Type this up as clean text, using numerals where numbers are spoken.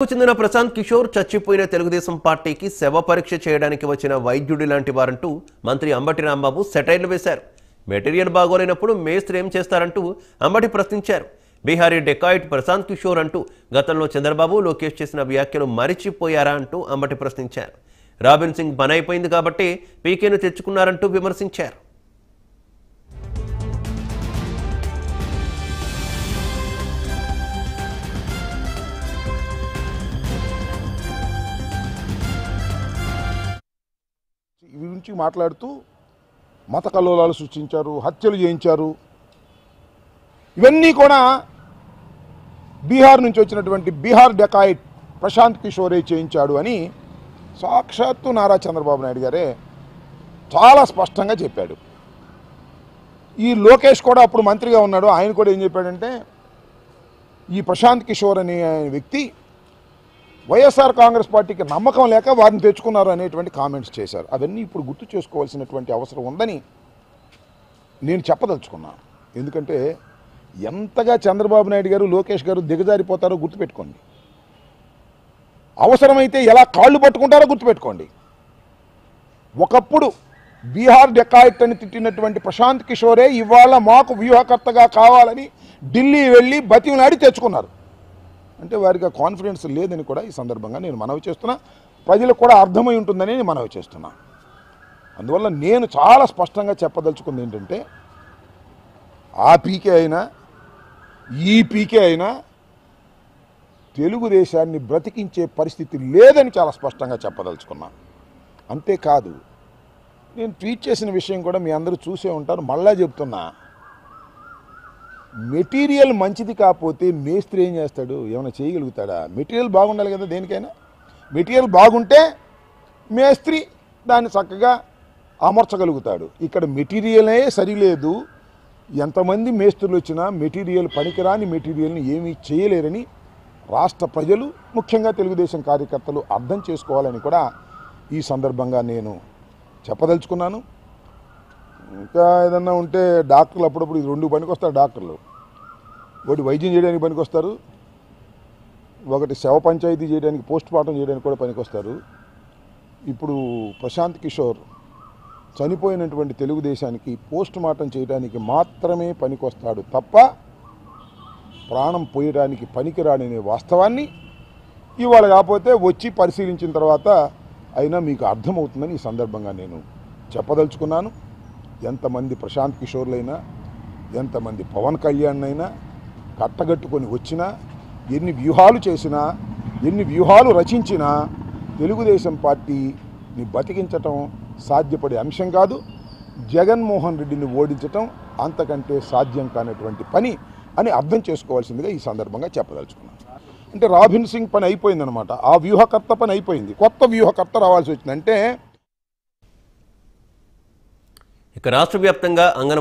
చెందిన ప్రశాంత్ కిషోర్ చచ్చిపోయిన తెలుగుదేశం పార్టీకి శవ పరీక్ష చేయడానికి వచ్చిన వైద్యుడి లాంటి వారంటూ మంత్రి అంబటి రాంబాబు సెటైర్లు వేశారు. మెటీరియల్ బాగోలేనప్పుడు మేస్త్రి ఏం చేస్తారంటూ అంబటి ప్రశ్నించారు. బీహారీ డెకాయిట్ ప్రశాంత్ కిషోర్ అంటూ గతంలో చంద్రబాబు లోకేష్ చేసిన వ్యాఖ్యలు మరిచిపోయారా అంటూ అంబటి ప్రశ్నించారు. రాబిన్ సింగ్ పని అయిపోయింది కాబట్టి పీకేను తెచ్చుకున్నారంటూ విమర్శించారు. గురించి మాట్లాడుతూ మత కల్లోలాలు సృష్టించారు, హత్యలు చేయించారు. ఇవన్నీ కూడా బీహార్ నుంచి వచ్చినటువంటి బీహార్ డెకాయిట్ ప్రశాంత్ కిషోరే చేయించాడు అని సాక్షాత్తు నారా చంద్రబాబు నాయుడు గారే చాలా స్పష్టంగా చెప్పాడు. ఈ లోకేష్ కూడా అప్పుడు మంత్రిగా ఉన్నాడు. ఆయన కూడా ఏం చెప్పాడంటే, ఈ ప్రశాంత్ కిషోర్ అనే వ్యక్తి వైఎస్ఆర్ కాంగ్రెస్ పార్టీకి నమ్మకం లేక వారిని తెచ్చుకున్నారు అనేటువంటి కామెంట్స్ చేశారు. అవన్నీ ఇప్పుడు గుర్తు చేసుకోవాల్సినటువంటి అవసరం ఉందని నేను చెప్పదలుచుకున్నాను. ఎందుకంటే ఎంతగా చంద్రబాబు నాయుడు గారు లోకేష్ గారు దిగజారిపోతారో గుర్తుపెట్టుకోండి. అవసరమైతే ఎలా కాళ్ళు పట్టుకుంటారో గుర్తుపెట్టుకోండి. ఒకప్పుడు బీహార్ డెకాయిట్ అని తిట్టినటువంటి ప్రశాంత్ కిషోరే ఇవాళ మాకు వ్యూహకర్తగా కావాలని ఢిల్లీ వెళ్ళి బతిమలాడి తెచ్చుకున్నారు. అంటే వారికి ఆ కాన్ఫిడెన్స్ లేదని కూడా ఈ సందర్భంగా నేను మనవి చేస్తున్నా. ప్రజలకు కూడా అర్థమై ఉంటుందని నేను మనవి చేస్తున్నా. అందువల్ల నేను చాలా స్పష్టంగా చెప్పదలుచుకుంది ఏంటంటే, ఆ పీకే అయినా ఈ పీకే అయినా తెలుగుదేశాన్ని బ్రతికించే పరిస్థితి లేదని చాలా స్పష్టంగా చెప్పదలుచుకున్నా. అంతేకాదు, నేను ట్వీట్ చేసిన విషయం కూడా మీ అందరూ చూసే ఉంటారు, మళ్ళా చెప్తున్నా. మెటీరియల్ మంచిది కాకపోతే మేస్త్రి ఏం చేస్తాడు? ఏమైనా చేయగలుగుతాడా? మెటీరియల్ బాగుండాలి కదా దేనికైనా. మెటీరియల్ బాగుంటే మేస్త్రి దాన్ని చక్కగా అమర్చగలుగుతాడు. ఇక్కడ మెటీరియలే సరిలేదు. ఎంతమంది మేస్త్రులు వచ్చినా మెటీరియల్ పనికిరాని మెటీరియల్ని ఏమీ చేయలేరని రాష్ట్ర ప్రజలు, ముఖ్యంగా తెలుగుదేశం కార్యకర్తలు అర్థం చేసుకోవాలని కూడా ఈ సందర్భంగా నేను చెప్పదలుచుకున్నాను. ఇంకా ఏదన్నా ఉంటే డాక్టర్లు అప్పుడప్పుడు ఇది రెండు పనికొస్తారు. డాక్టర్లు ఒకటి వైద్యం చేయడానికి పనికొస్తారు, ఒకటి శవ పంచాయతీ చేయడానికి, పోస్ట్ మార్టం చేయడానికి కూడా పనికొస్తారు. ఇప్పుడు ప్రశాంత్ కిషోర్ చనిపోయినటువంటి తెలుగుదేశానికి పోస్ట్ మార్టం చేయడానికి మాత్రమే పనికొస్తాడు తప్ప ప్రాణం పోయడానికి పనికిరాడనే వాస్తవాన్ని ఇవాళ కాకపోతే వచ్చి పరిశీలించిన తర్వాత అయినా మీకు అర్థమవుతుందని ఈ సందర్భంగా నేను చెప్పదలుచుకున్నాను. ఎంతమంది ప్రశాంత్ కిషోర్లైనా, ఎంతమంది పవన్ కళ్యాణ్ అయినా కట్టగట్టుకొని వచ్చినా, ఎన్ని వ్యూహాలు చేసినా, ఎన్ని వ్యూహాలు రచించినా తెలుగుదేశం పార్టీని బతికించటం సాధ్యపడే అంశం కాదు. జగన్మోహన్ రెడ్డిని ఓడించటం అంతకంటే సాధ్యం కానటువంటి పని అని అర్థం చేసుకోవాల్సిందిగా ఈ సందర్భంగా చెప్పదలుచుకున్నాను. అంటే రాబిన్ సింగ్ పని అయిపోయిందనమాట. ఆ వ్యూహకర్త పని అయిపోయింది. కొత్త వ్యూహకర్త రావాల్సి వచ్చిందంటే ఇక రాష్ట్ర వ్యాప్తంగా